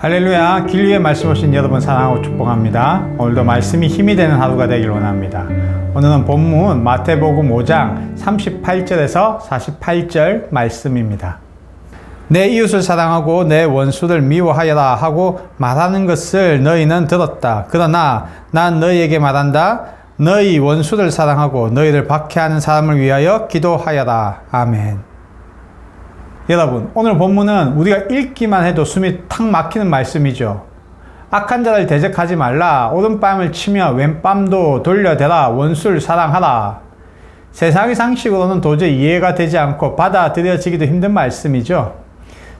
할렐루야, 길 위에 말씀 오신 여러분 사랑하고 축복합니다. 오늘도 말씀이 힘이 되는 하루가 되길 원합니다. 오늘은 본문 마태복음 5장 38절에서 48절 말씀입니다. 내 이웃을 사랑하고 내 원수를 미워하여라 하고 말하는 것을 너희는 들었다. 그러나 난 너희에게 말한다. 너희 원수를 사랑하고 너희를 박해하는 사람을 위하여 기도하여라. 아멘. 여러분, 오늘 본문은 우리가 읽기만 해도 숨이 탁 막히는 말씀이죠. 악한 자를 대적하지 말라. 오른뺨을 치며 왼뺨도 돌려대라. 원수를 사랑하라. 세상의 상식으로는 도저히 이해가 되지 않고 받아들여지기도 힘든 말씀이죠.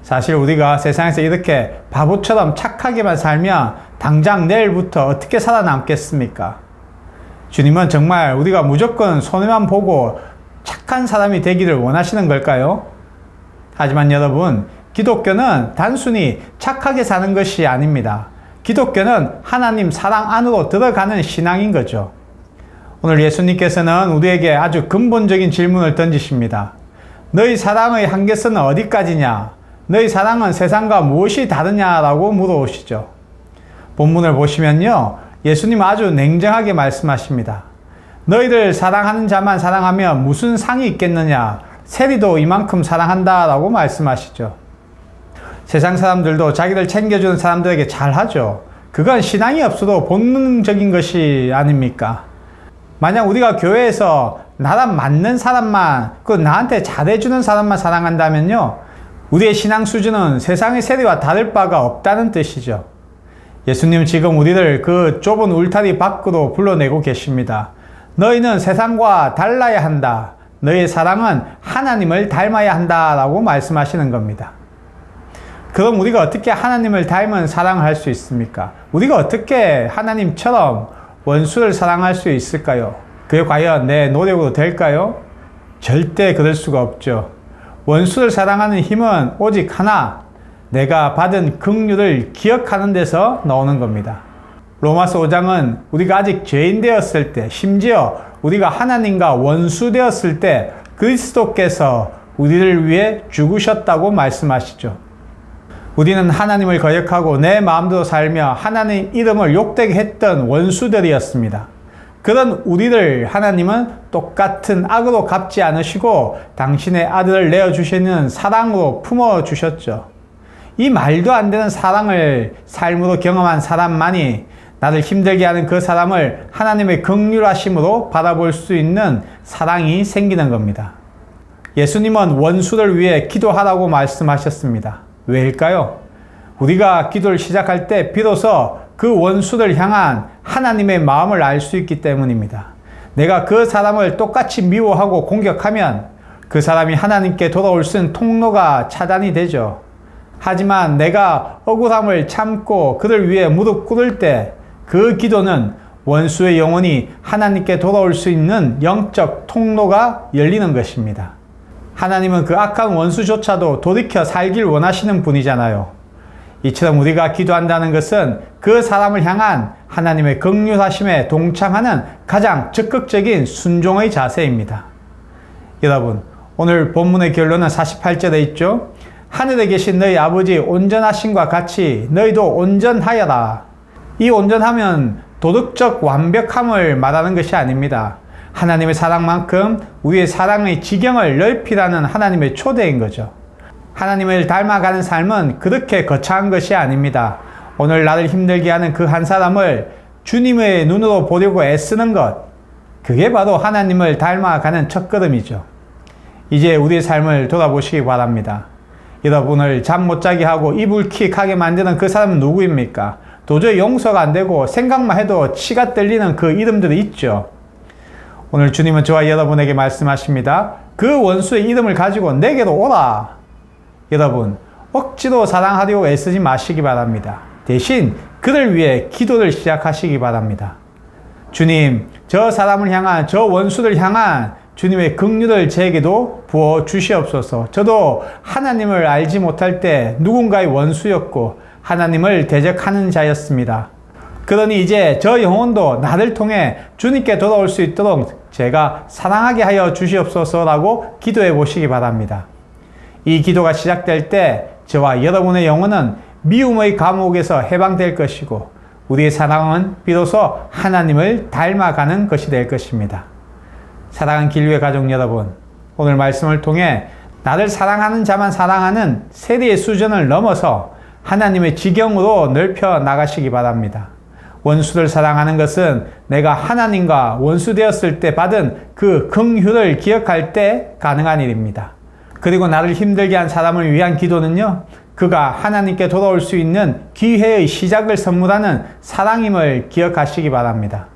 사실 우리가 세상에서 이렇게 바보처럼 착하게만 살면 당장 내일부터 어떻게 살아남겠습니까? 주님은 정말 우리가 무조건 손해만 보고 착한 사람이 되기를 원하시는 걸까요? 하지만 여러분, 기독교는 단순히 착하게 사는 것이 아닙니다. 기독교는 하나님 사랑 안으로 들어가는 신앙인 거죠. 오늘 예수님께서는 우리에게 아주 근본적인 질문을 던지십니다. 너희 사랑의 한계선은 어디까지냐? 너희 사랑은 세상과 무엇이 다르냐라고 물어오시죠. 본문을 보시면요, 예수님 아주 냉정하게 말씀하십니다. 너희를 사랑하는 자만 사랑하면 무슨 상이 있겠느냐? 세리도 이만큼 사랑한다 라고 말씀하시죠. 세상 사람들도 자기를 챙겨주는 사람들에게 잘하죠. 그건 신앙이 없어도 본능적인 것이 아닙니까? 만약 우리가 교회에서 나랑 맞는 사람만, 나한테 잘해주는 사람만 사랑한다면요, 우리의 신앙 수준은 세상의 세리와 다를 바가 없다는 뜻이죠. 예수님은 지금 우리를 그 좁은 울타리 밖으로 불러내고 계십니다. 너희는 세상과 달라야 한다. 너희의 사랑은 하나님을 닮아야 한다라고 말씀하시는 겁니다. 그럼 우리가 어떻게 하나님을 닮은 사랑을 할 수 있습니까? 우리가 어떻게 하나님처럼 원수를 사랑할 수 있을까요? 그게 과연 내 노력으로 될까요? 절대 그럴 수가 없죠. 원수를 사랑하는 힘은 오직 하나, 내가 받은 긍휼을 기억하는 데서 나오는 겁니다. 로마서 5장은 우리가 아직 죄인 되었을 때, 심지어 우리가 하나님과 원수 되었을 때 그리스도께서 우리를 위해 죽으셨다고 말씀하시죠. 우리는 하나님을 거역하고 내 마음대로 살며 하나님 이름을 욕되게 했던 원수들이었습니다. 그런 우리를 하나님은 똑같은 악으로 갚지 않으시고 당신의 아들을 내어주시는 사랑으로 품어주셨죠. 이 말도 안 되는 사랑을 삶으로 경험한 사람만이 나를 힘들게 하는 그 사람을 하나님의 긍휼하심으로 바라볼 수 있는 사랑이 생기는 겁니다. 예수님은 원수를 위해 기도하라고 말씀하셨습니다. 왜일까요? 우리가 기도를 시작할 때 비로소 그 원수를 향한 하나님의 마음을 알 수 있기 때문입니다. 내가 그 사람을 똑같이 미워하고 공격하면 그 사람이 하나님께 돌아올 수 있는 통로가 차단이 되죠. 하지만 내가 억울함을 참고 그를 위해 무릎 꿇을 때 그 기도는 원수의 영혼이 하나님께 돌아올 수 있는 영적 통로가 열리는 것입니다. 하나님은 그 악한 원수조차도 돌이켜 살길 원하시는 분이잖아요. 이처럼 우리가 기도한다는 것은 그 사람을 향한 하나님의 긍휼하심에 동참하는 가장 적극적인 순종의 자세입니다. 여러분, 오늘 본문의 결론은 48절에 있죠. 하늘에 계신 너희 아버지 온전하심과 같이 너희도 온전하여라. 이 온전하면 도덕적 완벽함을 말하는 것이 아닙니다. 하나님의 사랑만큼 우리의 사랑의 지경을 넓히라는 하나님의 초대인 거죠. 하나님을 닮아가는 삶은 그렇게 거창한 것이 아닙니다. 오늘 나를 힘들게 하는 그 한 사람을 주님의 눈으로 보려고 애쓰는 것, 그게 바로 하나님을 닮아가는 첫걸음이죠. 이제 우리의 삶을 돌아보시기 바랍니다. 여러분을 잠 못 자게 하고 이불킥하게 만드는 그 사람은 누구입니까? 도저히 용서가 안 되고 생각만 해도 치가 떨리는 그 이름들이 있죠. 오늘 주님은 저와 여러분에게 말씀하십니다. 그 원수의 이름을 가지고 내게로 오라. 여러분, 억지로 사랑하려고 애쓰지 마시기 바랍니다. 대신 그를 위해 기도를 시작하시기 바랍니다. 주님, 저 사람을 향한, 저 원수를 향한 주님의 긍휼을 제게도 부어 주시옵소서. 저도 하나님을 알지 못할 때 누군가의 원수였고 하나님을 대적하는 자였습니다. 그러니 이제 저 영혼도 나를 통해 주님께 돌아올 수 있도록 제가 사랑하게 하여 주시옵소서라고 기도해 보시기 바랍니다. 이 기도가 시작될 때 저와 여러분의 영혼은 미움의 감옥에서 해방될 것이고 우리의 사랑은 비로소 하나님을 닮아가는 것이 될 것입니다. 사랑하는 길류의 가족 여러분, 오늘 말씀을 통해 나를 사랑하는 자만 사랑하는 세리의 수준을 넘어서 하나님의 지경으로 넓혀 나가시기 바랍니다. 원수를 사랑하는 것은 내가 하나님과 원수 되었을 때 받은 그 긍휼을 기억할 때 가능한 일입니다. 그리고 나를 힘들게 한 사람을 위한 기도는요, 그가 하나님께 돌아올 수 있는 기회의 시작을 선물하는 사랑임을 기억하시기 바랍니다.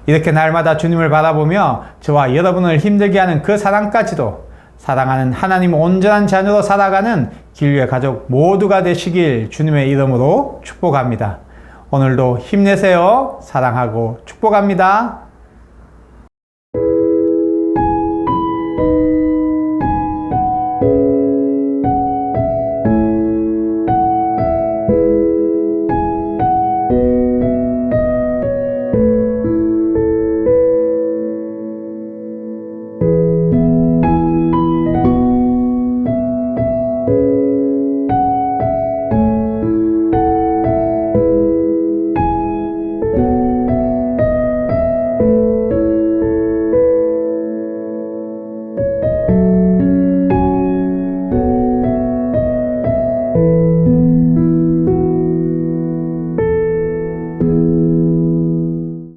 이렇게 날마다 주님을 바라보며 저와 여러분을 힘들게 하는 그 사랑까지도 사랑하는 하나님 온전한 자녀로 살아가는 길류의 가족 모두가 되시길 주님의 이름으로 축복합니다. 오늘도 힘내세요. 사랑하고 축복합니다.